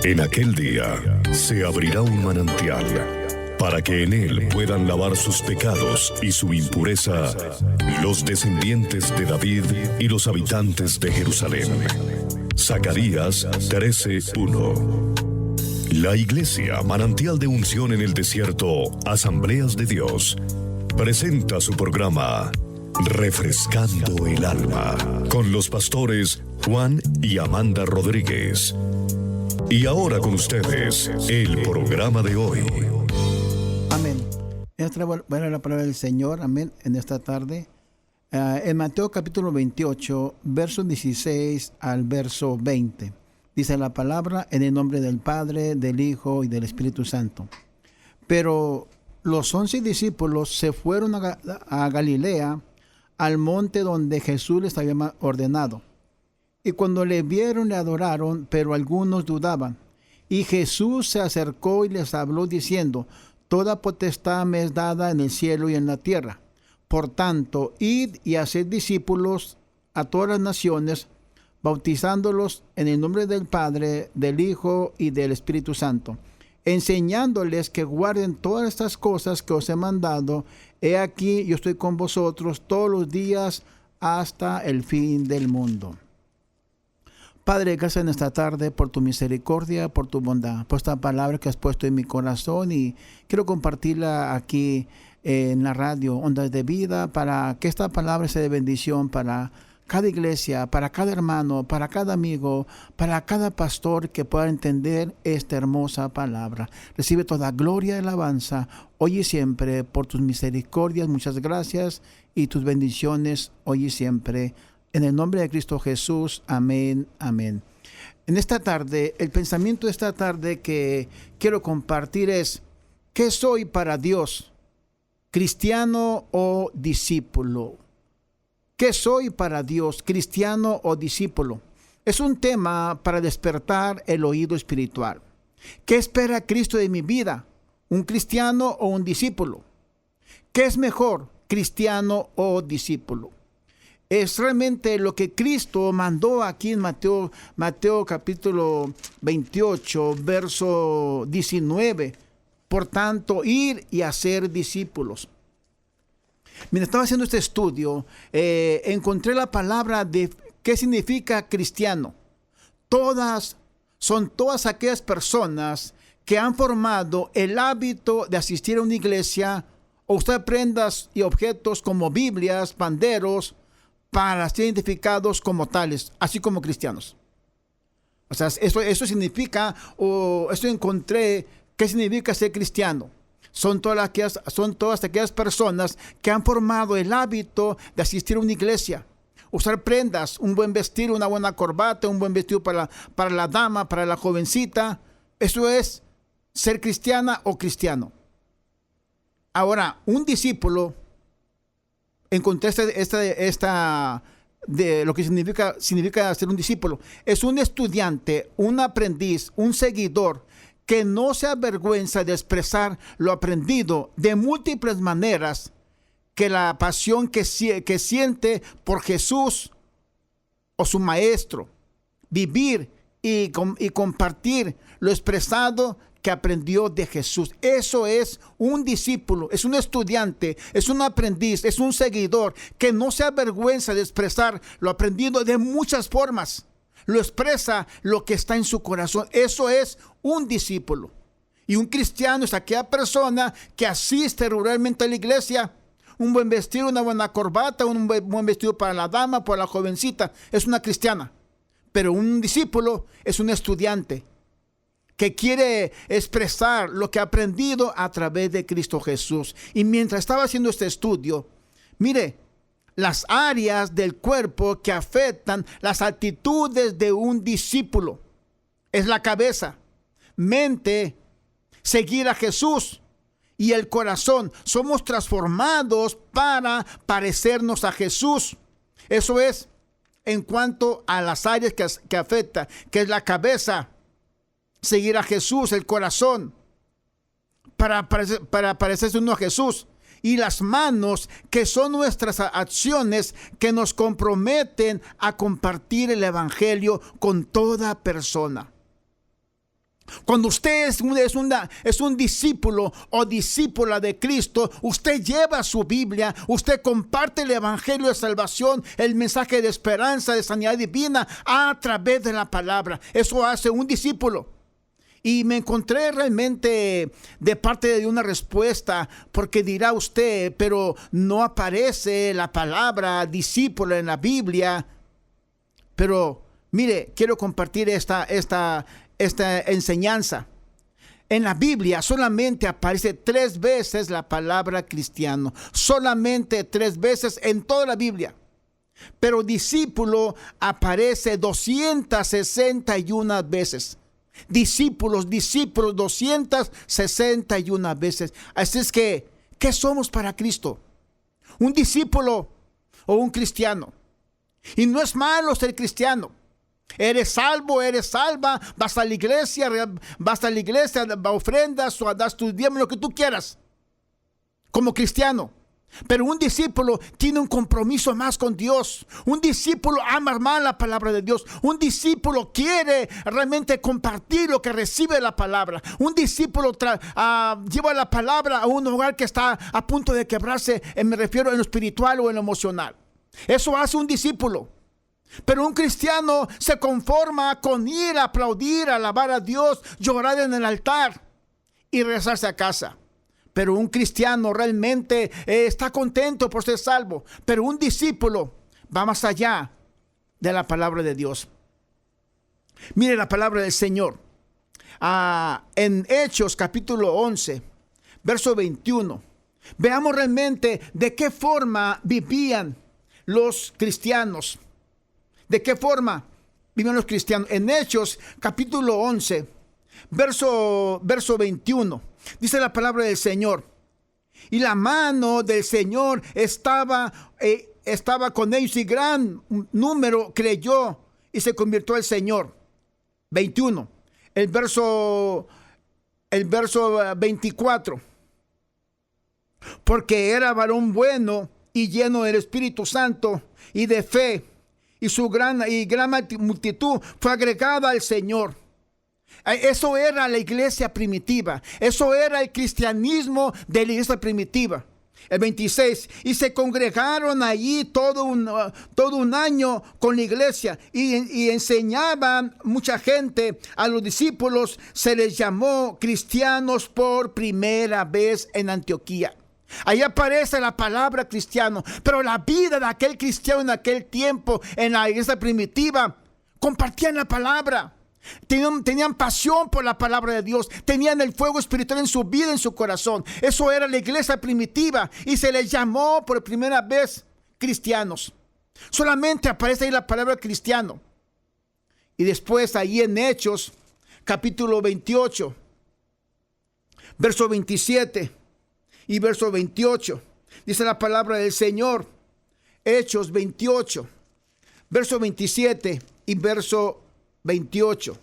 En aquel día se abrirá un manantial para que en él puedan lavar sus pecados y su impureza los descendientes de David y los habitantes de Jerusalén. Zacarías 13:1. La Iglesia Manantial de Unción en el Desierto, Asambleas de Dios, presenta su programa Refrescando el Alma, con los pastores Juan y Amanda Rodríguez. Y ahora con ustedes, el programa de hoy. Amén. Esta es la palabra del Señor, amén, en esta tarde. En Mateo capítulo 28, verso 16 al verso 20. Dice la palabra: en el nombre del Padre, del Hijo y del Espíritu Santo. Pero los 11 discípulos se fueron a Galilea, al monte donde Jesús les había ordenado. Y cuando le vieron, le adoraron, pero algunos dudaban. Y Jesús se acercó y les habló diciendo: toda potestad me es dada en el cielo y en la tierra. Por tanto, id y haced discípulos a todas las naciones, bautizándolos en el nombre del Padre, del Hijo y del Espíritu Santo, enseñándoles que guarden todas estas cosas que os he mandado. He aquí, yo estoy con vosotros todos los días hasta el fin del mundo. Padre, gracias en esta tarde por tu misericordia, por tu bondad, por esta palabra que has puesto en mi corazón, y quiero compartirla aquí en la radio Ondas de Vida, para que esta palabra sea de bendición para cada iglesia, para cada hermano, para cada amigo, para cada pastor que pueda entender esta hermosa palabra. Recibe toda gloria y alabanza hoy y siempre por tus misericordias. Muchas gracias y tus bendiciones hoy y siempre. En el nombre de Cristo Jesús, amén, amén. En esta tarde, el pensamiento de esta tarde que quiero compartir es: ¿qué soy para Dios? ¿Cristiano o discípulo? ¿Qué soy para Dios? ¿Cristiano o discípulo? Es un tema para despertar el oído espiritual. ¿Qué espera Cristo de mi vida? ¿Un cristiano o un discípulo? ¿Qué es mejor, cristiano o discípulo? Es realmente lo que Cristo mandó aquí en Mateo capítulo 28, verso 19. Por tanto, ir y hacer discípulos. Mientras estaba haciendo este estudio, encontré la palabra de qué significa cristiano. Son todas aquellas personas que han formado el hábito de asistir a una iglesia o usar prendas y objetos como Biblias, panderos, para ser identificados como tales, así como cristianos. O sea, eso significa, o esto encontré, ¿qué significa ser cristiano? Son todas aquellas personas que han formado el hábito de asistir a una iglesia, usar prendas, un buen vestir, una buena corbata, un buen vestido para la dama, para la jovencita. Eso es ser cristiana o cristiano. Ahora, un discípulo, encontré esta de lo que significa ser un discípulo. Es un estudiante, un aprendiz, un seguidor que no se avergüenza de expresar lo aprendido de múltiples maneras, que la pasión que siente por Jesús o su maestro, vivir y compartir lo expresado que aprendió de Jesús. Eso es un discípulo, es un estudiante, es un aprendiz, es un seguidor que no se avergüenza de expresar lo aprendido de muchas formas. Lo expresa lo que está en su corazón. Eso es un discípulo. Y un cristiano es aquella persona que asiste regularmente a la iglesia. Un buen vestido, una buena corbata, un buen vestido para la dama, para la jovencita. Es una cristiana. Pero un discípulo es un estudiante que quiere expresar lo que ha aprendido a través de Cristo Jesús. Y mientras estaba haciendo este estudio, mire, las áreas del cuerpo que afectan las actitudes de un discípulo es la cabeza, mente, seguir a Jesús, y el corazón. Somos transformados para parecernos a Jesús. Eso es en cuanto a las áreas que afecta, que es la cabeza, seguir a Jesús, el corazón, para parecerse uno a Jesús. Y las manos, que son nuestras acciones que nos comprometen a compartir el evangelio con toda persona. Cuando usted es un discípulo o discípula de Cristo, usted lleva su Biblia, usted comparte el evangelio de salvación, el mensaje de esperanza, de sanidad divina a través de la palabra. Eso hace un discípulo. Y me encontré realmente de parte de una respuesta, porque dirá usted, pero no aparece la palabra discípulo en la Biblia. Pero mire, quiero compartir esta enseñanza. En la Biblia solamente aparece 3 veces la palabra cristiano. Solamente 3 veces en toda la Biblia. Pero discípulo aparece 261 veces. Discípulos, 261 veces. Así es que, ¿qué somos para Cristo? Un discípulo o un cristiano. Y no es malo ser cristiano. Eres salvo, eres salva, vas a la iglesia, ofrendas o das tus diezmos, lo que tú quieras, como cristiano. Pero un discípulo tiene un compromiso más con Dios. Un discípulo ama más la palabra de Dios. Un discípulo quiere realmente compartir lo que recibe la palabra. Un discípulo lleva la palabra a un hogar que está a punto de quebrarse, me refiero en lo espiritual o en lo emocional. Eso hace un discípulo. Pero un cristiano se conforma con ir a aplaudir, alabar a Dios, llorar en el altar y regresarse a casa. Pero un cristiano realmente está contento por ser salvo. Pero un discípulo va más allá de la palabra de Dios. Mire la palabra del Señor. En Hechos capítulo 11, verso 21. Veamos realmente de qué forma vivían los cristianos. ¿De qué forma vivían los cristianos? En Hechos capítulo 11, verso 21. Dice la palabra del Señor: y la mano del Señor estaba con ellos, y gran número creyó y se convirtió al Señor. 21. El verso 24. Porque era varón bueno y lleno del Espíritu Santo y de fe, y gran multitud fue agregada al Señor. Eso era la iglesia primitiva. Eso era el cristianismo de la iglesia primitiva. El 26. Y se congregaron allí todo un año con la iglesia y enseñaban mucha gente. A los discípulos se les llamó cristianos por primera vez en Antioquía. Ahí aparece la palabra cristiano. Pero la vida de aquel cristiano en aquel tiempo, en la iglesia primitiva, compartían la palabra. Tenían pasión por la palabra de Dios. Tenían el fuego espiritual en su vida, en su corazón. Eso era la iglesia primitiva. Y se les llamó por primera vez cristianos. Solamente aparece ahí la palabra cristiano. Y después ahí en Hechos capítulo 28, verso 27 y verso 28. Dice la palabra del Señor. Hechos 28, verso 27 y verso 28.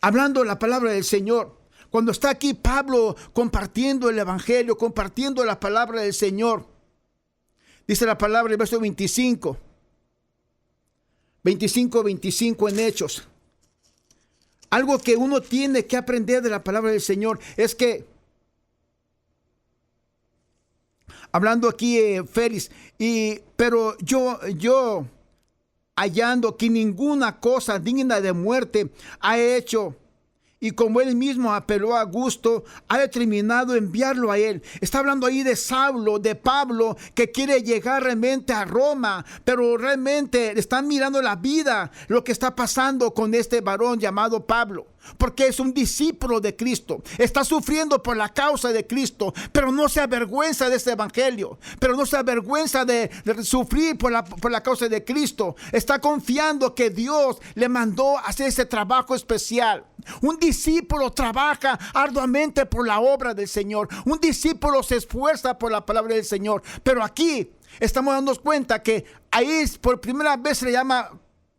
Hablando la palabra del Señor. Cuando está aquí Pablo compartiendo el evangelio, compartiendo la palabra del Señor, dice la palabra el verso 25 en Hechos. Algo que uno tiene que aprender de la palabra del Señor es que, hablando aquí Félix, pero yo hallando que ninguna cosa digna de muerte ha hecho, y como él mismo apeló a gusto, ha determinado enviarlo a él. Está hablando ahí de Saulo, de Pablo, que quiere llegar realmente a Roma, pero realmente están mirando la vida, lo que está pasando con este varón llamado Pablo, porque es un discípulo de Cristo. Está sufriendo por la causa de Cristo, pero no se avergüenza de este evangelio, pero no se avergüenza de sufrir por la causa de Cristo. Está confiando que Dios le mandó a hacer ese trabajo especial. Un discípulo trabaja arduamente por la obra del Señor. Un discípulo se esfuerza por la palabra del Señor. Pero aquí estamos dando cuenta que ahí por primera vez se le llama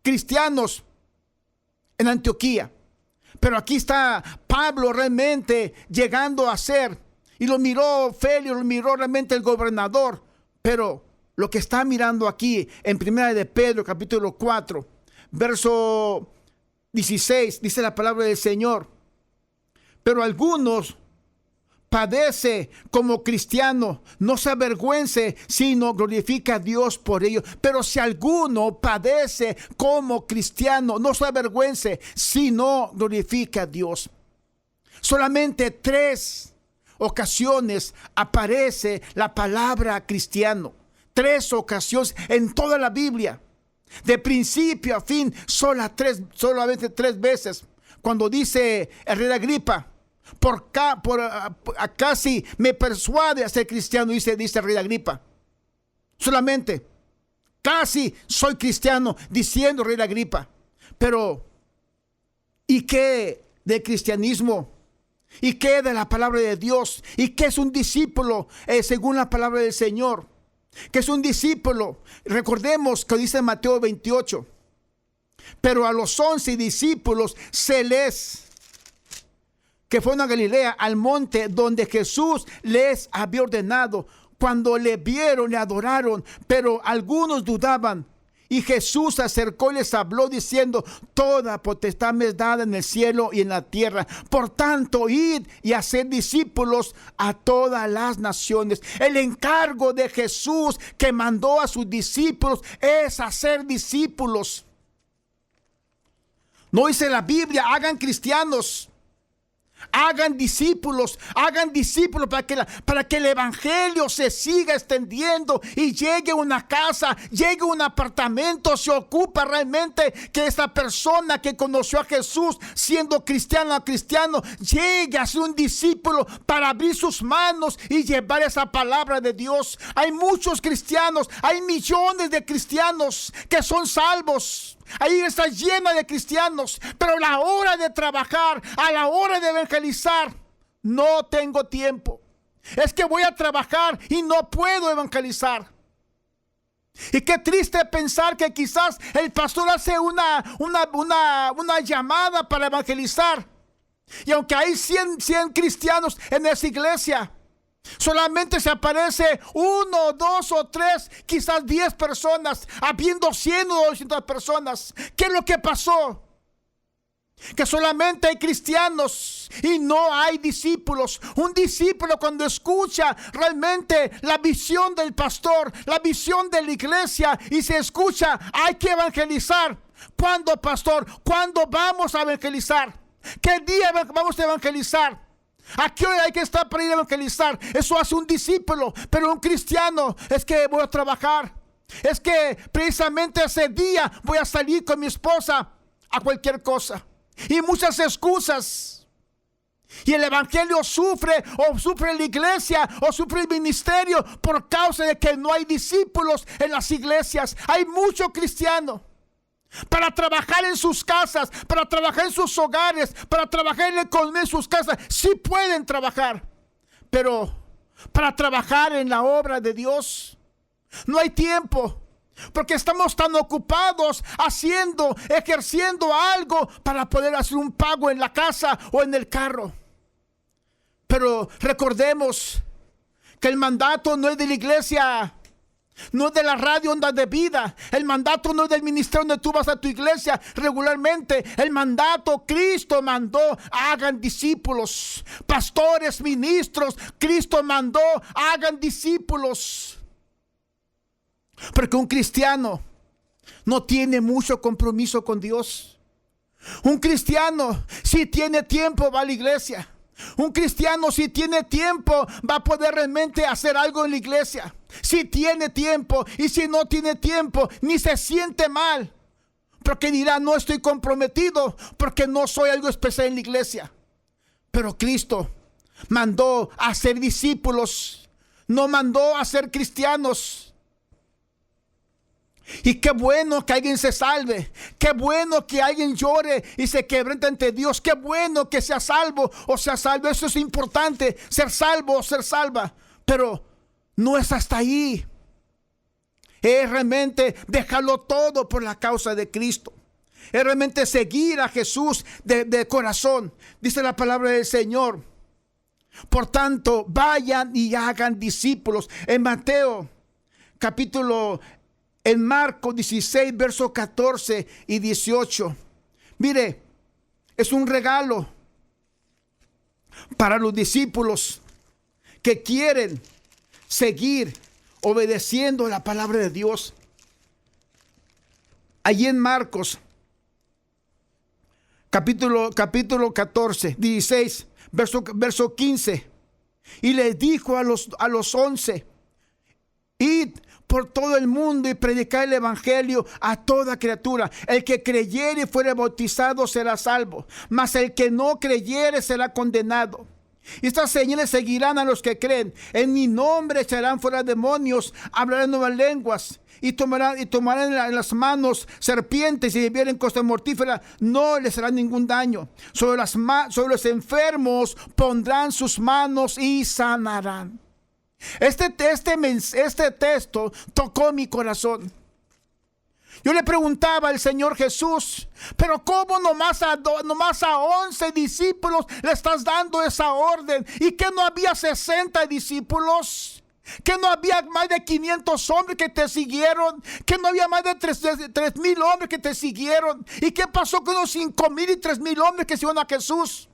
cristianos en Antioquía. Pero aquí está Pablo realmente llegando a ser, y lo miró Félix, lo miró realmente el gobernador. Pero lo que está mirando aquí en primera de Pedro capítulo 4, verso 16, dice la palabra del Señor: pero algunos padece como cristiano, no se avergüence, sino glorifica a Dios por ello. Pero si alguno padece como cristiano, no se avergüence, sino glorifica a Dios. Solamente 3 ocasiones aparece la palabra cristiano. 3 ocasiones en toda la Biblia. De principio a fin, solamente 3 veces. Cuando dice el rey Agripa: casi me persuade a ser cristiano, dice el rey Agripa. Solamente, casi soy cristiano, diciendo rey Agripa. Pero, ¿y qué del cristianismo? ¿Y qué de la palabra de Dios? ¿Y qué es un discípulo según la palabra del Señor? ¿Qué es un discípulo? Recordemos que dice Mateo 28. Pero a los 11 discípulos se les, que fueron a Galilea, al monte donde Jesús les había ordenado. Cuando le vieron, le adoraron, pero algunos dudaban. Y Jesús se acercó y les habló diciendo: toda potestad me es dada en el cielo y en la tierra. Por tanto, id y haced discípulos a todas las naciones. El encargo de Jesús que mandó a sus discípulos es hacer discípulos. No dice la Biblia: hagan cristianos. Hagan discípulos para que el evangelio se siga extendiendo y llegue a una casa, llegue a un apartamento. Se ocupa realmente que esta persona que conoció a Jesús siendo cristiano, llegue a ser un discípulo para abrir sus manos y llevar esa palabra de Dios. Hay muchos cristianos, hay millones de cristianos que son salvos. Ahí está llena de cristianos, pero a la hora de trabajar, a la hora de evangelizar, no tengo tiempo. Es que voy a trabajar y no puedo evangelizar. Y qué triste pensar que quizás el pastor hace una llamada para evangelizar. Y aunque hay 100 cristianos en esa iglesia, solamente se aparece 1, 2 o 3, quizás 10 personas, habiendo 100 o 200 personas. ¿Qué es lo que pasó? Que solamente hay cristianos y no hay discípulos. Un discípulo, cuando escucha realmente la visión del pastor, la visión de la iglesia, y se escucha: hay que evangelizar. ¿Cuándo, pastor? ¿Cuándo vamos a evangelizar? ¿Qué día vamos a evangelizar? ¿A qué hora hay que estar para ir a evangelizar? Eso hace un discípulo. Pero un cristiano: es que voy a trabajar, es que precisamente ese día voy a salir con mi esposa a cualquier cosa. Y muchas excusas. Y el evangelio sufre, o sufre la iglesia, o sufre el ministerio, por causa de que no hay discípulos en las iglesias. Hay mucho cristiano para trabajar en sus casas, para trabajar en sus hogares, para trabajar en la economía de sus casas. Sí pueden trabajar, pero para trabajar en la obra de Dios no hay tiempo, porque estamos tan ocupados ejerciendo algo para poder hacer un pago en la casa o en el carro. Pero recordemos que el mandato no es de la iglesia, no es de la radio Ondas de Vida. El mandato no es del ministerio donde tú vas a tu iglesia regularmente. El mandato, Cristo mandó: hagan discípulos. Pastores, ministros, Cristo mandó: hagan discípulos. Porque un cristiano no tiene mucho compromiso con Dios. Un cristiano, si tiene tiempo, va a la iglesia. Un cristiano, si tiene tiempo, va a poder realmente hacer algo en la iglesia. Si tiene tiempo, y si no tiene tiempo, ni se siente mal, porque dirá: no estoy comprometido porque no soy algo especial en la iglesia. Pero Cristo mandó a ser discípulos, no mandó a ser cristianos. Y qué bueno que alguien se salve, qué bueno que alguien llore y se quebrante ante Dios, qué bueno que sea salvo o sea salvo. Eso es importante, ser salvo o ser salva, pero no es hasta ahí. Es realmente dejarlo todo por la causa de Cristo. Es realmente seguir a Jesús de corazón. Dice la palabra del Señor: por tanto, vayan y hagan discípulos. En Mateo capítulo en Marcos 16, versos 14 y 18. Mire, es un regalo para los discípulos que quieren seguir obedeciendo la palabra de Dios. Allí en Marcos, capítulo 14, 16, verso 15. Y les dijo a los 11, id por todo el mundo y predicar el evangelio a toda criatura. El que creyere y fuere bautizado será salvo, mas el que no creyere será condenado. Y estas señales seguirán a los que creen. En mi nombre echarán fuera demonios, hablarán nuevas lenguas, y tomarán en las manos serpientes, y si bebieren cosa mortífera no les hará ningún daño. Sobre los enfermos pondrán sus manos y sanarán. Este texto tocó mi corazón. Yo le preguntaba al Señor Jesús, pero ¿cómo nomás a 11 discípulos le estás dando esa orden? ¿Y que no había 60 discípulos? ¿Que no había más de 500 hombres que te siguieron? ¿Que no había más de 3,000 hombres que te siguieron? ¿Y qué pasó con los 5,000 y 3,000 hombres que siguieron a Jesús?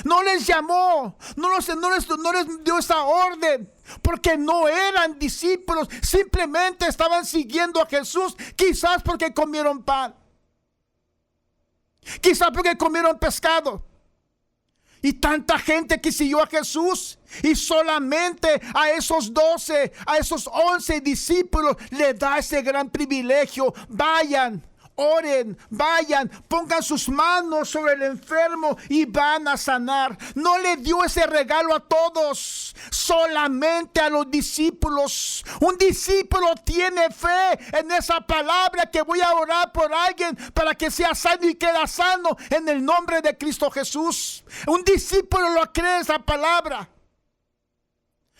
No les llamó, no les dio esa orden, porque no eran discípulos, simplemente estaban siguiendo a Jesús, quizás porque comieron pan, quizás porque comieron pescado. Y tanta gente que siguió a Jesús, y solamente a esos 12, a esos 11 discípulos le da ese gran privilegio. Vayan, oren, vayan, pongan sus manos sobre el enfermo y van a sanar. No le dio ese regalo a todos, solamente a los discípulos. Un discípulo tiene fe en esa palabra, que voy a orar por alguien para que sea sano y queda sano en el nombre de Cristo Jesús. Un discípulo lo cree esa palabra.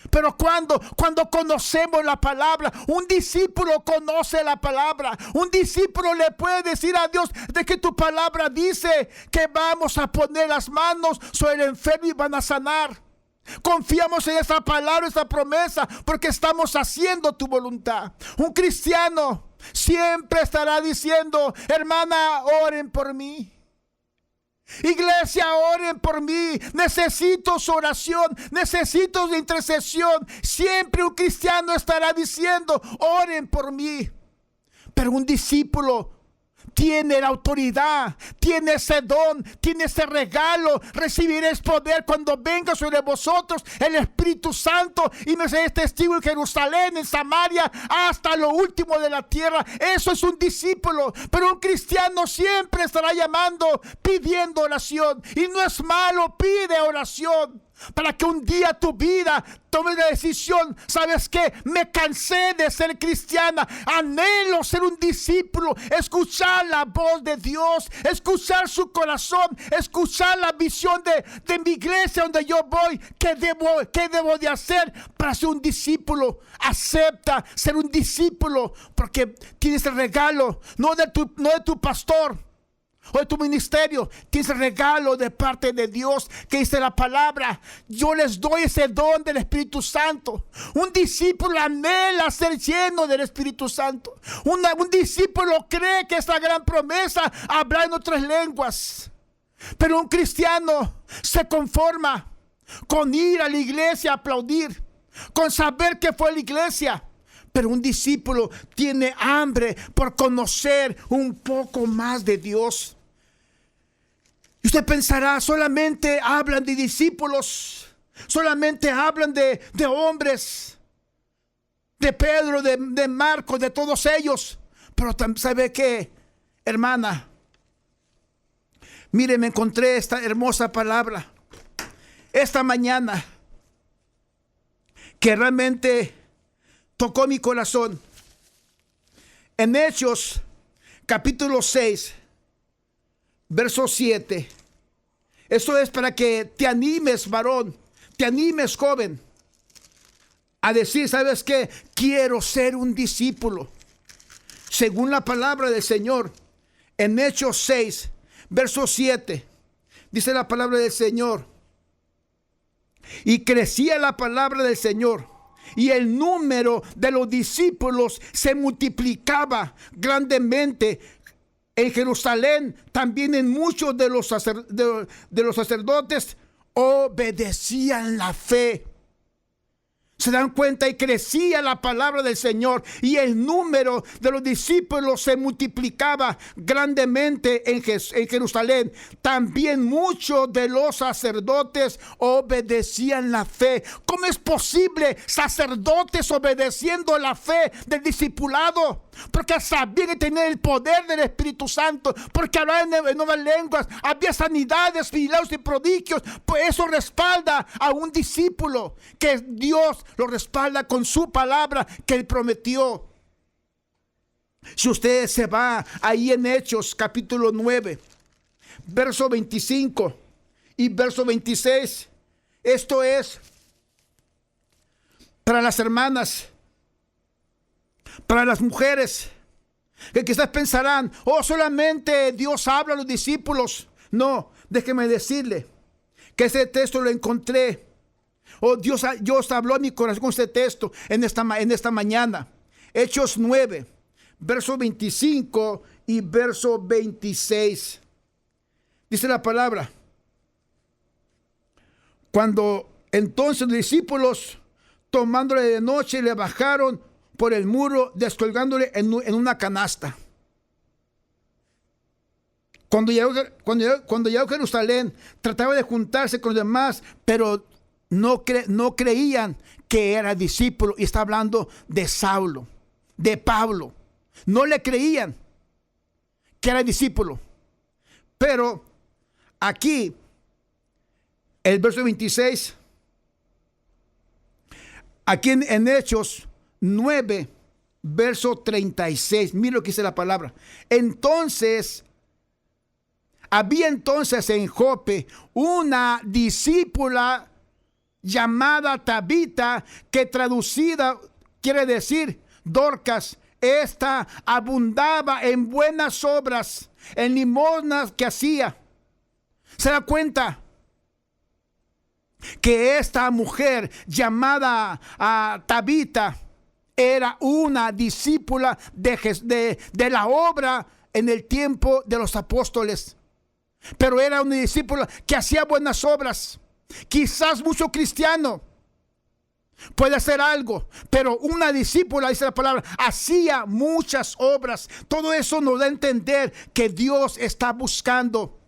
Pero cuando conocemos la palabra, un discípulo conoce la palabra. Un discípulo le puede decir a Dios de que tu palabra dice que vamos a poner las manos sobre el enfermo y van a sanar. Confiamos en esa palabra, esa promesa, porque estamos haciendo tu voluntad. Un cristiano siempre estará diciendo: hermana, oren por mí. Iglesia, oren por mí. Necesito su oración, necesito su intercesión. Siempre un cristiano estará diciendo: oren por mí. Pero un discípulo tiene la autoridad, tiene ese don, tiene ese regalo. Recibiréis poder cuando venga sobre vosotros el Espíritu Santo, y me seréis testigo en Jerusalén, en Samaria, hasta lo último de la tierra. Eso es un discípulo. Pero un cristiano siempre estará llamando, pidiendo oración. Y no es malo, pide oración, para que un día tu vida tome la decisión: ¿sabes qué? Me cansé de ser cristiana, anhelo ser un discípulo, escuchar la voz de Dios, escuchar su corazón, escuchar la visión de mi iglesia donde yo voy. ¿Qué debo de hacer para ser un discípulo? Acepta ser un discípulo, porque tienes el regalo, no de tu pastor o de tu ministerio. Tienes el regalo de parte de Dios, que dice la palabra: yo les doy ese don del Espíritu Santo. Un discípulo anhela ser lleno del Espíritu Santo. Un discípulo cree que es la gran promesa, hablar en otras lenguas. Pero un cristiano se conforma con ir a la iglesia a aplaudir, con saber que fue la iglesia. Pero un discípulo tiene hambre por conocer un poco más de Dios. Y usted pensará: solamente hablan de discípulos, solamente hablan de hombres, de Pedro, de Marcos, de todos ellos. Pero ¿sabe qué, hermana? Mire, me encontré esta hermosa palabra esta mañana, que realmente tocó mi corazón. En Hechos capítulo 6, verso 7. Eso es para que te animes, varón, te animes, joven, a decir: ¿sabes qué? Quiero ser un discípulo según la palabra del Señor. En Hechos 6, verso 7, dice la palabra del Señor: y crecía la palabra del Señor, y el número de los discípulos se multiplicaba grandemente en Jerusalén. También en muchos de los sacerdotes obedecían la fe. Se dan cuenta, y crecía la palabra del Señor, y el número de los discípulos se multiplicaba grandemente en Jerusalén. También muchos de los sacerdotes obedecían la fe. ¿Cómo es posible sacerdotes obedeciendo la fe del discipulado? Porque sabían que tenían el poder del Espíritu Santo, porque hablaban en nuevas lenguas, había sanidades, milagros y prodigios. Pues eso respalda a un discípulo, que Dios lo respalda con su palabra que Él prometió. Si usted se va ahí en Hechos capítulo 9, verso 25 y verso 26, esto es para las hermanas, para las mujeres, que quizás pensarán: oh, solamente Dios habla a los discípulos. No, déjeme decirle que ese texto lo encontré. Oh, Dios habló a mi corazón con este texto en esta mañana. Hechos 9, verso 25 y verso 26. Dice la palabra: cuando entonces los discípulos, tomándole de noche, le bajaron por el muro, descolgándole en una canasta. Cuando llegó a Jerusalén, trataba de juntarse con los demás, pero no creían que era discípulo. Y está hablando de Saulo, de Pablo. No le creían que era discípulo. Pero aquí, el verso 26, aquí en Hechos 9, verso 36, mira lo que dice la palabra. Había entonces en Jope una discípula llamada Tabita, que traducida quiere decir Dorcas. Esta abundaba en buenas obras, en limosnas que hacía. ¿Se da cuenta que esta mujer llamada Tabita era una discípula de la obra en el tiempo de los apóstoles? Pero era una discípula que hacía buenas obras. Quizás mucho cristiano puede hacer algo, pero una discípula, dice la palabra, hacía muchas obras. Todo eso nos da a entender que Dios está buscando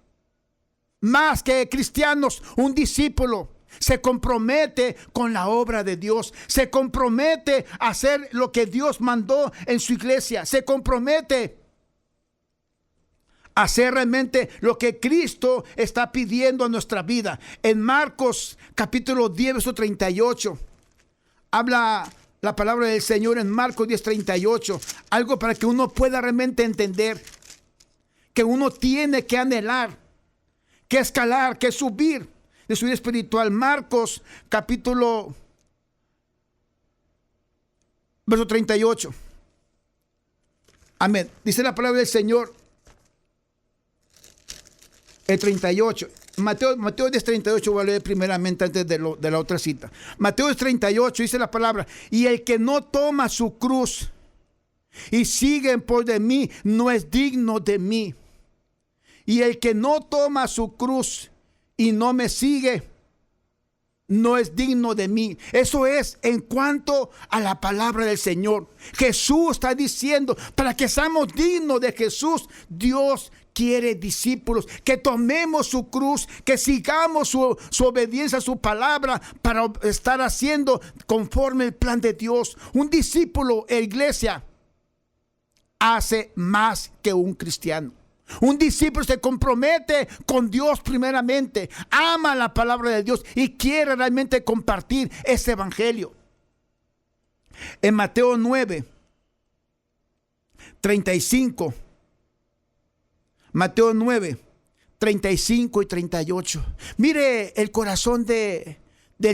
más que cristianos. Un discípulo se compromete con la obra de Dios, se compromete a hacer lo que Dios mandó en su iglesia, se compromete a hacer realmente lo que Cristo está pidiendo a nuestra vida. En Marcos capítulo 10, verso 38, habla la palabra del Señor en Marcos 10, 38, algo para que uno pueda realmente entender que uno tiene que anhelar, que escalar, que subir de su vida espiritual. Marcos capítulo verso 38. Amén. Dice la palabra del Señor, el 38. Mateo 10, 38 voy a leer primeramente antes de la otra cita. Mateo 10, 38 dice la palabra: y el que no toma su cruz y sigue en pos de mí, no es digno de mí. Y el que no toma su cruz y no me sigue, no es digno de mí. Eso es en cuanto a la palabra del Señor. Jesús está diciendo, para que seamos dignos de Jesús, Dios quiere discípulos, que tomemos su cruz, que sigamos su obediencia a su palabra para estar haciendo conforme el plan de Dios. Un discípulo en iglesia hace más que un cristiano. Un discípulo se compromete con Dios primeramente, ama la palabra de Dios y quiere realmente compartir ese evangelio. En Mateo 9, 35, Mateo 9, 35 y 38. Mire el corazón del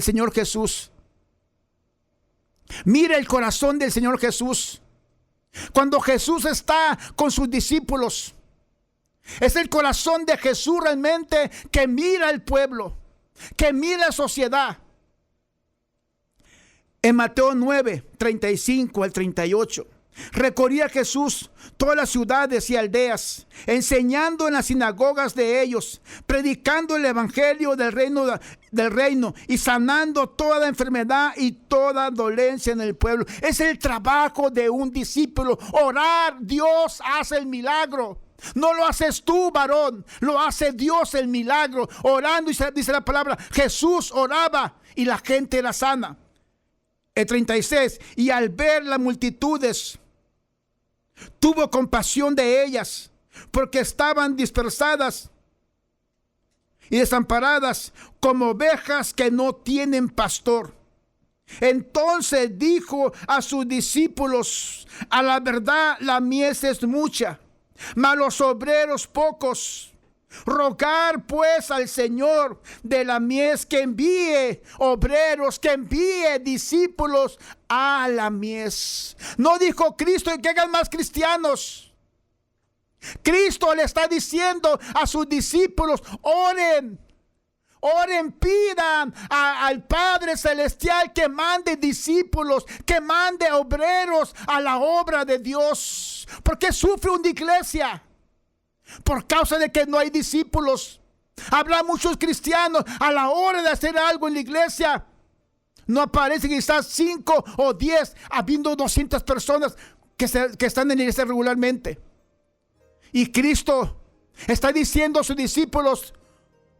Señor Jesús. Mire el corazón del Señor Jesús. Cuando Jesús está con sus discípulos, es el corazón de Jesús realmente que mira al pueblo, que mira a la sociedad. En Mateo 9, 35 al 38. Recorría Jesús todas las ciudades y aldeas, enseñando en las sinagogas de ellos, predicando el evangelio del reino y sanando toda enfermedad y toda dolencia en el pueblo. Es el trabajo de un discípulo. Orar, Dios hace el milagro. No lo haces tú, varón, lo hace Dios el milagro. Orando, dice la palabra, Jesús oraba y la gente era sana. El 36, y al ver las multitudes, tuvo compasión de ellas, porque estaban dispersadas y desamparadas como ovejas que no tienen pastor. Entonces dijo a sus discípulos: a la verdad la mies es mucha, mas los obreros pocos. Rogar pues al Señor de la mies que envíe obreros, que envíe discípulos a la mies. No dijo Cristo que hagan más cristianos. Cristo le está diciendo a sus discípulos: oren, pidan al Padre Celestial que mande discípulos, que mande obreros a la obra de Dios. ¿Por qué sufre una iglesia? Por causa de que no hay discípulos. Habrá muchos cristianos, a la hora de hacer algo en la iglesia, no aparecen quizás 5 o 10, habiendo 200 personas que están en la iglesia regularmente. Y Cristo está diciendo a sus discípulos: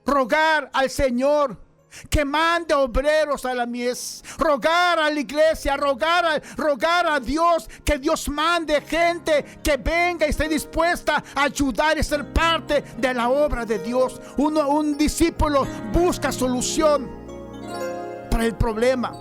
rogar al Señor que mande obreros a la mies, rogar a la iglesia, rogar a Dios, que Dios mande gente que venga y esté dispuesta a ayudar y ser parte de la obra de Dios. Un discípulo busca solución para el problema.